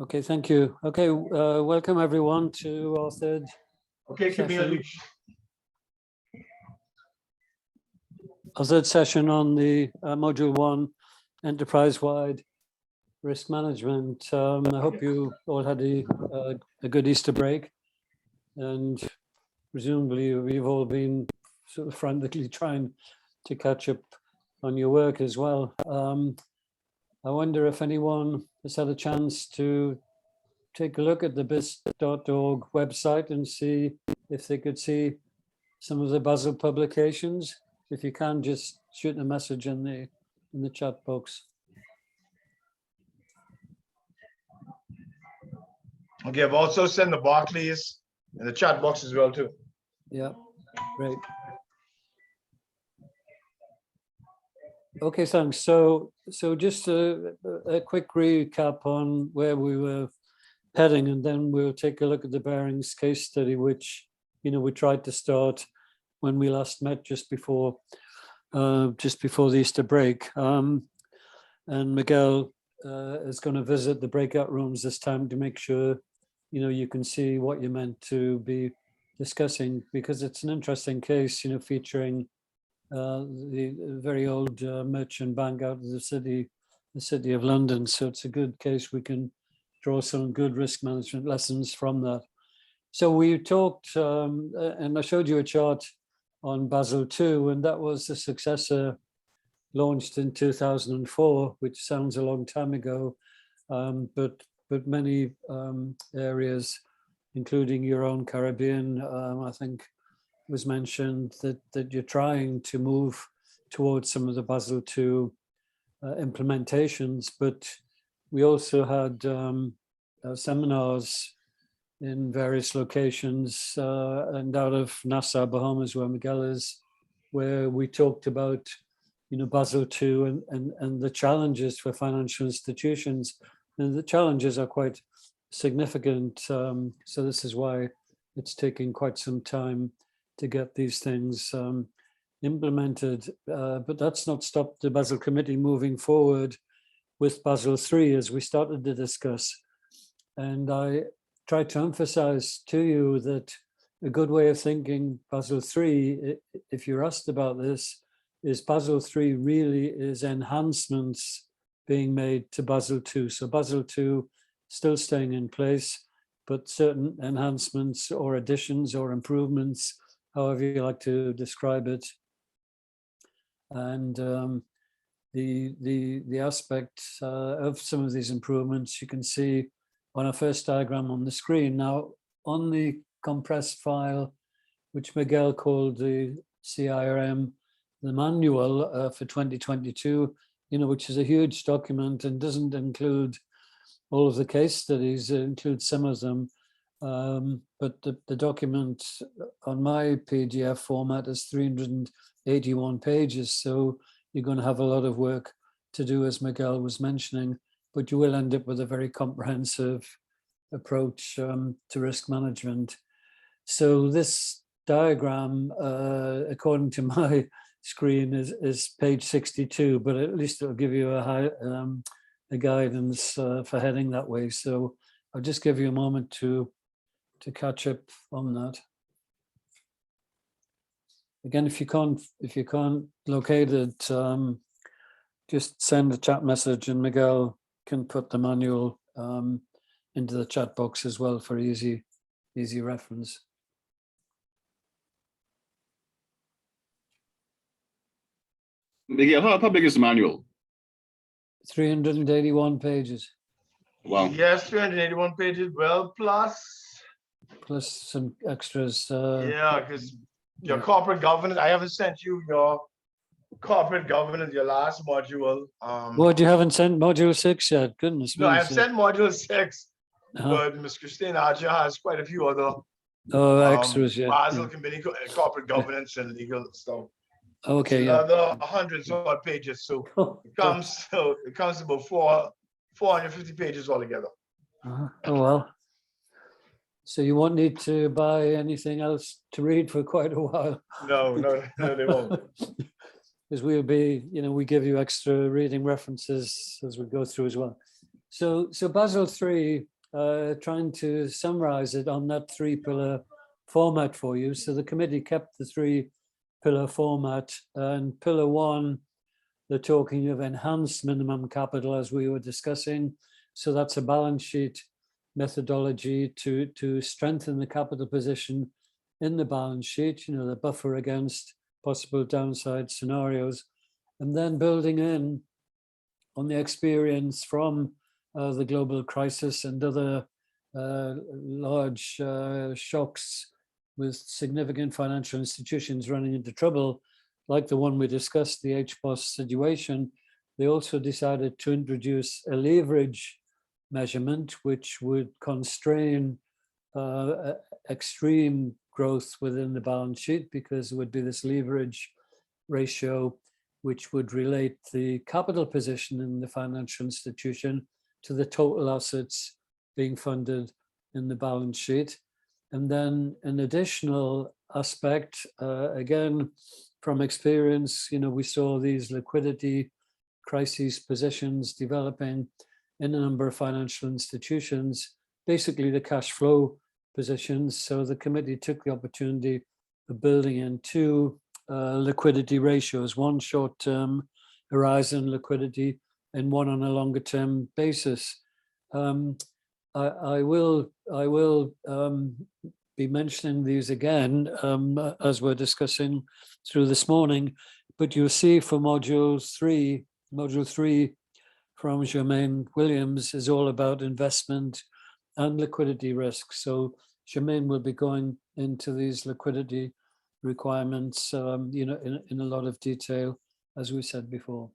Okay, thank you. Okay, welcome everyone to our third Camille. session on the Module 1 enterprise-wide risk management. I hope you all had a good Easter break, and presumably we've all been sort of frantically trying to catch up on your work as well. I wonder if anyone has had a chance to take a look at the BIS.org website and see if they could see some of the Basel publications. If you can, just shoot a message in the chat box. Okay, I've also sent the Barclays in the chat box as well too. Yeah, great. Okay, thanks. So just a quick recap on where we were heading, and then we'll take a look at the Bearings case study, which we tried to start when we last met just before the Easter break. And Miguel is going to visit the breakout rooms this time to make sure you can see what you're meant to be discussing, because it's an interesting case, featuring the very old merchant bank out of the city of London. So it's a good case. We can draw some good risk management lessons from that. So we talked, and I showed you a chart on Basel II, and that was the successor launched in 2004, which sounds a long time ago, but many areas, including your own Caribbean, I think was mentioned that you're trying to move towards some of the Basel II implementations, but we also had seminars in various locations and out of Nassau, Bahamas, where Miguel is, where we talked about Basel II and the challenges for financial institutions, and the challenges are quite significant. So this is why it's taking quite some time to get these things implemented, but that's not stopped the Basel Committee moving forward with Basel III, as we started to discuss. And I tried to emphasize to you that a good way of thinking Basel III, if you're asked about this, is Basel III really is enhancements being made to Basel II. So Basel II still staying in place, but certain enhancements or additions or improvements, however you like to describe it. And the aspect of some of these improvements you can see on our first diagram on the screen. Now, on the compressed file, which Miguel called the CIRM, the manual for 2022, which is a huge document and doesn't include all of the case studies, it includes some of them. But the document on my PDF format is 381 pages. So you're going to have a lot of work to do, as Miguel was mentioning, but you will end up with a very comprehensive approach to risk management. So this diagram, according to my screen, is page 62, but at least it'll give you a guidance for heading that way. So I'll just give you a moment to catch up on that. Again, if you can't locate it, just send a chat message and Miguel can put the manual into the chat box as well for easy reference. Miguel, how big is the manual? 381 pages. Wow. Yes, 381 pages. Well, plus some extras. Yeah, because your corporate governance, I haven't sent you your corporate governance, your last module. What, you haven't sent module 6 yet? Goodness me. No, I've sent module 6, but Ms. Christine Archer has quite a few other extras, yeah. Basel Committee, corporate governance and legal stuff. Okay, it's another 100 odd pages, so it comes to about 450 pages altogether. Oh well. So you won't need to buy anything else to read for quite a while. No, they won't. Because we'll be, we give you extra reading references as we go through as well. So Basel III, trying to summarize it on that 3-pillar format for you. So the committee kept the 3-pillar format, and pillar 1, they're talking of enhanced minimum capital, as we were discussing. So that's a balance sheet methodology to strengthen the capital position in the balance sheet, the buffer against possible downside scenarios, and then building in on the experience from the global crisis and other large shocks with significant financial institutions running into trouble, like the one we discussed, the HBOS situation. They also decided to introduce a leverage measurement, which would constrain extreme growth within the balance sheet, because there would be this leverage ratio which would relate the capital position in the financial institution to the total assets being funded in the balance sheet. And then an additional aspect, again, from experience, we saw these liquidity crises positions developing in a number of financial institutions, basically the cash flow positions. So the committee took the opportunity of building in 2 liquidity ratios, one short-term horizon liquidity and one on a longer-term basis. I will be mentioning these again as we're discussing through this morning, but you'll see for module 3 from Jermaine Williams is all about investment and liquidity risk. So Jermaine will be going into these liquidity requirements, in a lot of detail, as we said before.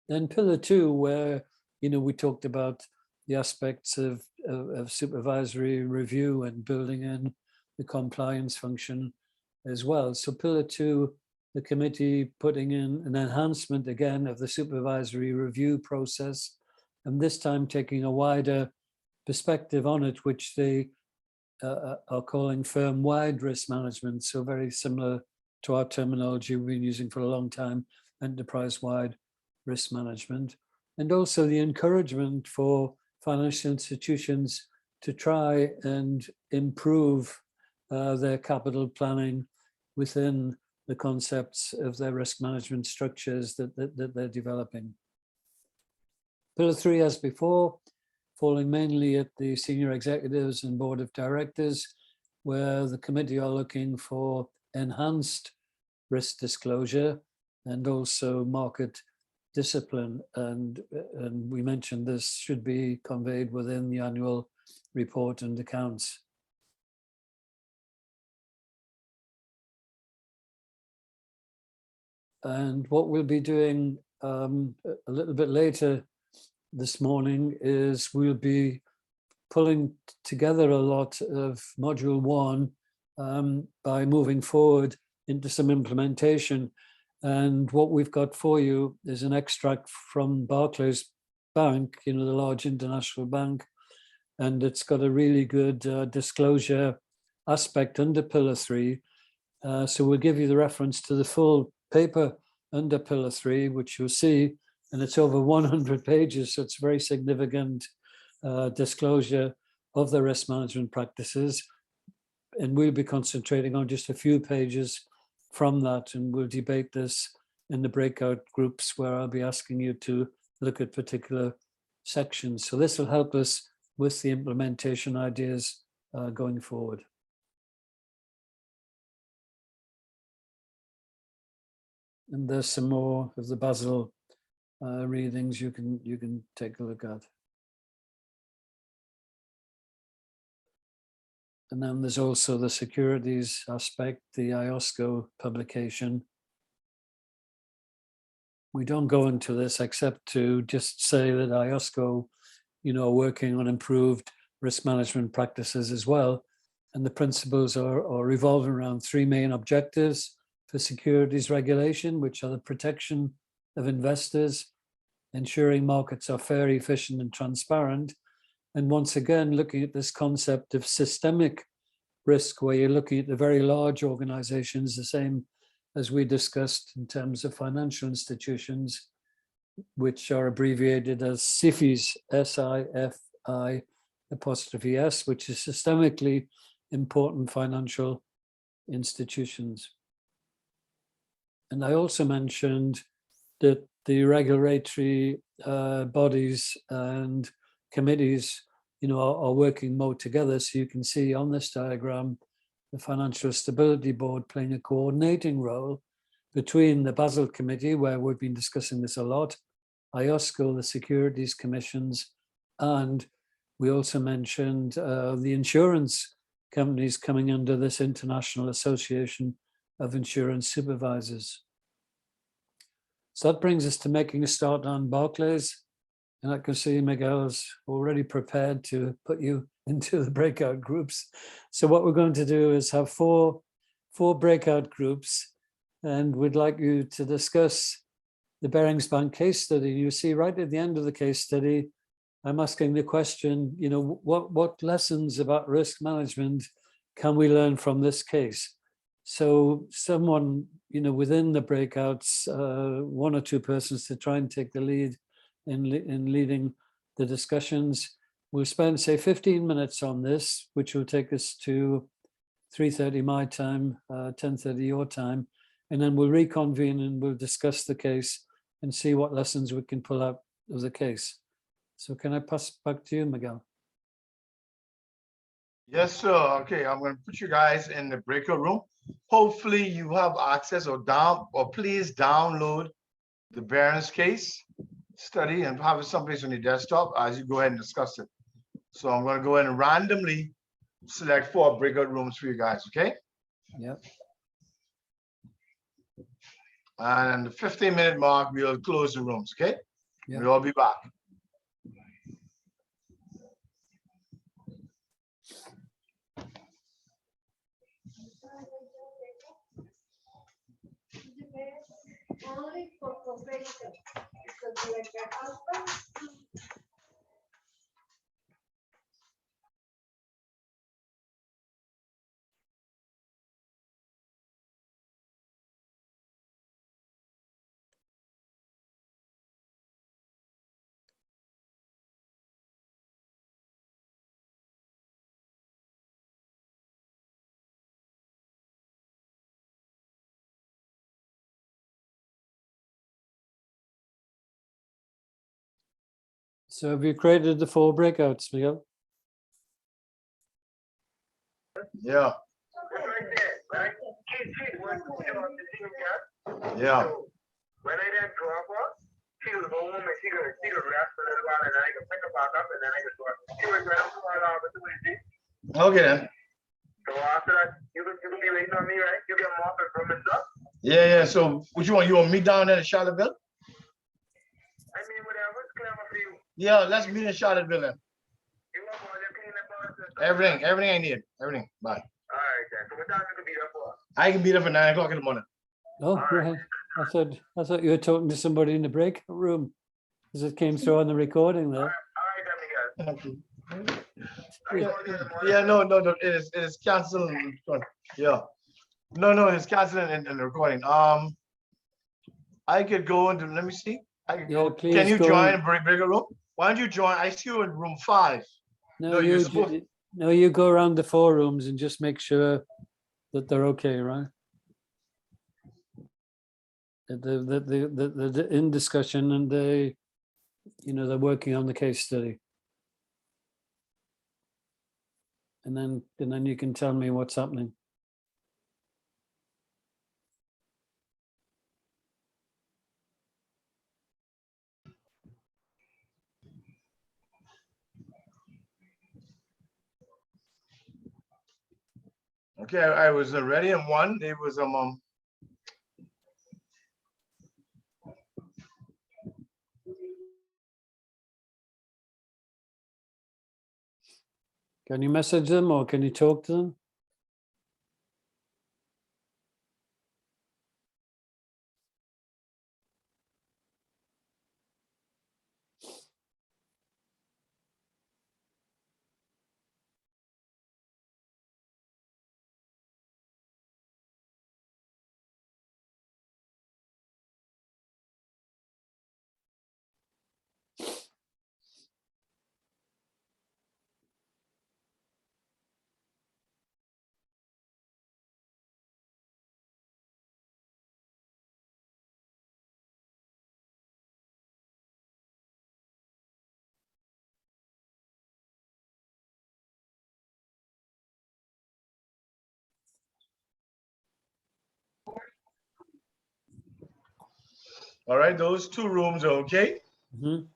Then pillar 2, where, we talked about the aspects of supervisory review and building in the compliance function as well. So pillar 2, the committee putting in an enhancement again of the supervisory review process, and this time taking a wider perspective on it, which they are calling firm-wide risk management. So very similar to our terminology we've been using for a long time, enterprise-wide risk management. And also the encouragement for financial institutions to try and improve their capital planning within the concepts of their risk management structures that they're developing. Pillar 3, as before, falling mainly at the senior executives and board of directors, where the committee are looking for enhanced risk disclosure and also market discipline. And we mentioned this should be conveyed within the annual report and accounts. And what we'll be doing a little bit later this morning is we'll be pulling together a lot of module 1 by moving forward into some implementation. And what we've got for you is an extract from Barclays Bank, the large international bank, and it's got a really good disclosure aspect under pillar 3. So we'll give you the reference to the full paper under pillar 3, which you'll see, and it's over 100 pages, so it's very significant disclosure of the risk management practices. And we'll be concentrating on just a few pages from that, and we'll debate this in the breakout groups where I'll be asking you to look at particular sections. So this will help us with the implementation ideas going forward. And there's some more of the Basel readings you can take a look at. And then there's also the securities aspect, the IOSCO publication. We don't go into this except to just say that IOSCO, working on improved risk management practices as well. And the principles are revolving around 3 main objectives for securities regulation, which are the protection of investors, ensuring markets are fair, efficient, and transparent. And once again, looking at this concept of systemic risk, where you're looking at the very large organizations, the same as we discussed in terms of financial institutions, which are abbreviated as SIFIs, SIFI''S, which is systemically important financial institutions. And I also mentioned that the regulatory bodies and committees, are working more together. So you can see on this diagram, the Financial Stability Board playing a coordinating role between the Basel Committee, where we've been discussing this a lot, IOSCO, the Securities Commissions, and we also mentioned the insurance companies coming under this International Association of Insurance Supervisors. So that brings us to making a start on Barclays. And I can see Miguel's already prepared to put you into the breakout groups. So what we're going to do is have four breakout groups, and we'd like you to discuss the Barings Bank case study. You see right at the end of the case study, I'm asking the question, what lessons about risk management can we learn from this case? So someone, within the breakouts, one or two persons to try and take the lead in leading the discussions. We'll spend, say, 15 minutes on this, which will take us to 3:30 my time, 10:30 your time, and then we'll reconvene and we'll discuss the case and see what lessons we can pull out of the case. So can I pass back to you, Miguel? Yes, sir. Okay, I'm going to put you guys in the breakout room. Hopefully you have access or please download the Barron's case study and have it someplace on your desktop as you go ahead and discuss it. So I'm going to go ahead and randomly select 4 breakout rooms for you guys, okay? Yep. And the 15-minute mark, we'll close the rooms, okay? Yep. We'll all be back. Only for probation, because like your husband. So have you created the 4 breakouts, Miguel? Yeah. Yeah. When I then drop her, she was home and she could rest for a little while and then I could pick her back up and then I could start. She was going to her opportunity. Okay then. So after that, you can be waiting on me, right? You get them off and from and stuff. Yeah. So what you want me down there in Charlottesville? I mean, whatever's clever for you. Yeah, let's meet in Charlottesville then. You want all your cleaning parts and stuff? Everything I need. Everything. Bye. All right then. So what time you can be there for? I can be there for 9 o'clock in the morning. Oh, go ahead. I thought you were talking to somebody in the breakout room, because it came through on the recording there. All right then, Miguel. Yeah, no, it is canceled. Yeah. No, it's canceled in the recording. I could go into, let me see. I could Yeah, go. please Can you go join in. a bigger room? Why don't you join? I see you in room 5. No, you're you supposed- no, you go around the 4 rooms and just make sure that they're okay, right? That the in discussion and they're working on the case study. And then you can tell me what's happening. Okay, I was ready in 1. It was Can you message them or can you talk to them? All right, those 2 rooms are okay. Mhm.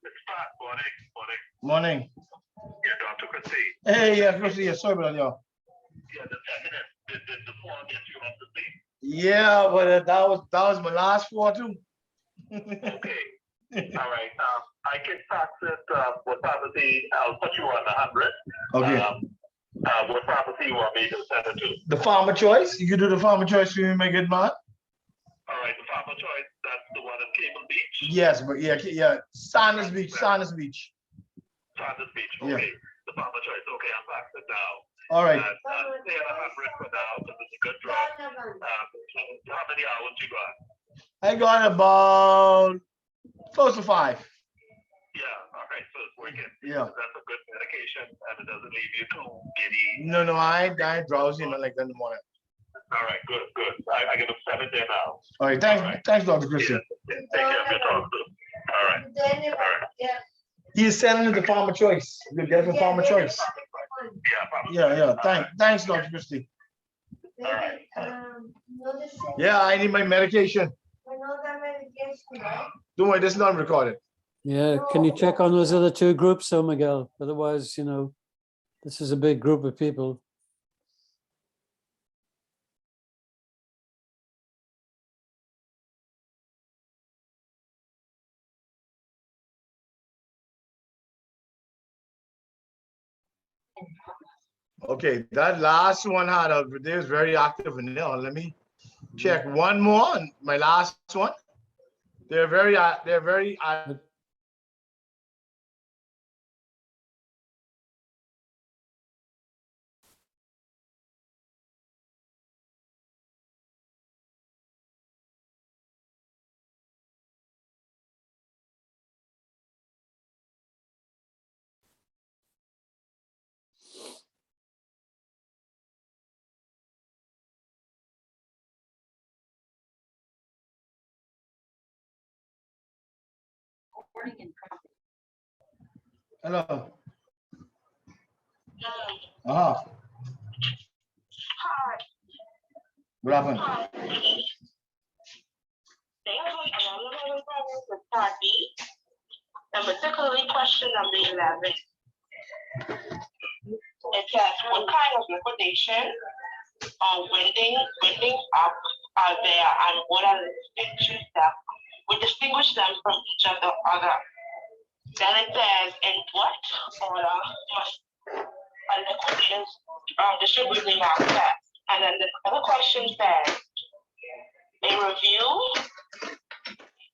It's fine, morning, morning. Morning. Yeah, Dr. Christie. Hey, yeah, Chrissy, yeah, sorry about that, y'all. Yeah, the second, did the form get you up to speed? Yeah, but that was my last 4 too. Okay, all right, I can talk this, what property, I'll put you on the 100. Okay. What property you want me to send it to? The farmer choice. You can do the farmer choice for me, my good man. All right, the Farmer Choice, that's the one in Cable Beach, Yes, but yeah. Sanders Beach. Sanders Beach, Yeah. okay. The Farmer Choice, okay, I'll fax it now. All right. Stay at 100 for now, because it's a good drop. How many hours you got? I got about close to 5. Yeah, all right, so it's working. Yeah. That's a good medication, and it doesn't leave you too giddy. No, I ain't drowsy, not like that in the morning. All right, good. I give him 7 there now. All right, thanks, All right. thanks, Dr. Christie. Yeah, take care, good talk to. All right. Then, All right. yeah. He is sending it to farmer choice. You get it from farmer choice. Yeah, Farmer Choice. Thanks, Dr. Christie. Maybe, noticing. Yeah, I need my medication. Another medication, right? Don't worry, this is not recorded. Yeah, can you check on those other 2 groups, though, Miguel? Otherwise, this is a big group of people. Okay, that last one they was very active in there. Let me check one more. My last one. They're very. Hello. Ah. What happened? Part B, and particularly question number 11. It says, what kind of liquidation or winding up are there, and what are the distinctions that would distinguish them from each other? Then it says, in what order must a liquidation distributing assets? And then the other question says, a review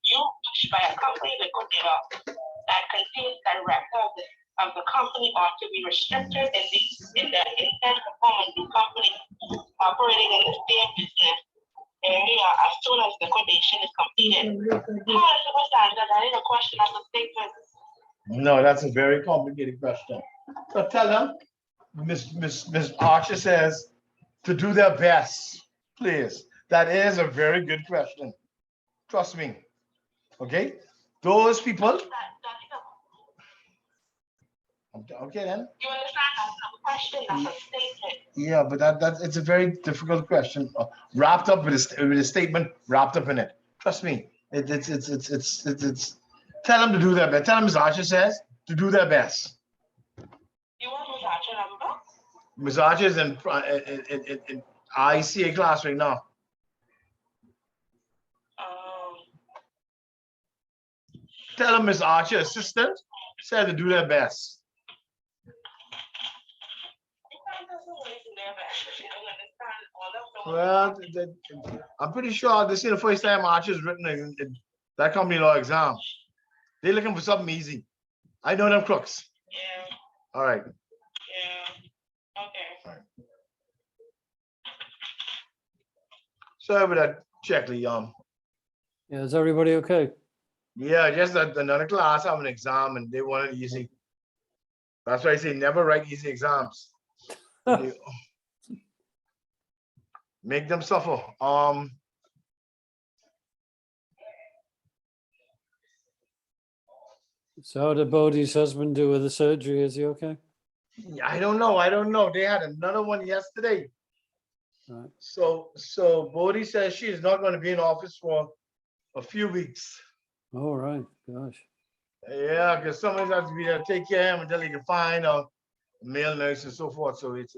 used by a company liquidator that contains director of the company ought to be restricted in the intent to form a new company operating in the same business area as soon as liquidation is completed. That is a question of the statement. No, that's a very complicated question. So tell them, Miss Archer says to do their best, please. That is a very good question. Trust me. Okay, those people. Okay then. You understand? That's not a question, that's a statement. Yeah, but it's a very difficult question, wrapped up with a statement wrapped up in it. Trust me, it's. Tell them to do their best. Tell them, Ms. Archer says, to do their best. You want Ms. Archer number? Ms. Archer is in ICA class right now. Tell them Ms. Archer, assistant, said to do their best. Well, I'm pretty sure this is the first time Archer's written in that company law exam. They're looking for something easy. I know them crooks. Yeah. All right. Yeah. Okay. Sorry about that, Checkley. Yeah, is everybody okay? Yeah, just that another class have an exam and they want it easy. That's why I say never write easy exams. Make them suffer. So how did Bodhi's husband do with the surgery? Is he okay? I don't know. I don't know. They had another one yesterday. Right. So Bodhi says she is not going to be in office for a few weeks. All right, gosh. Yeah, because someone has to be there to take care of him until he can find a male nurse and so forth. So it's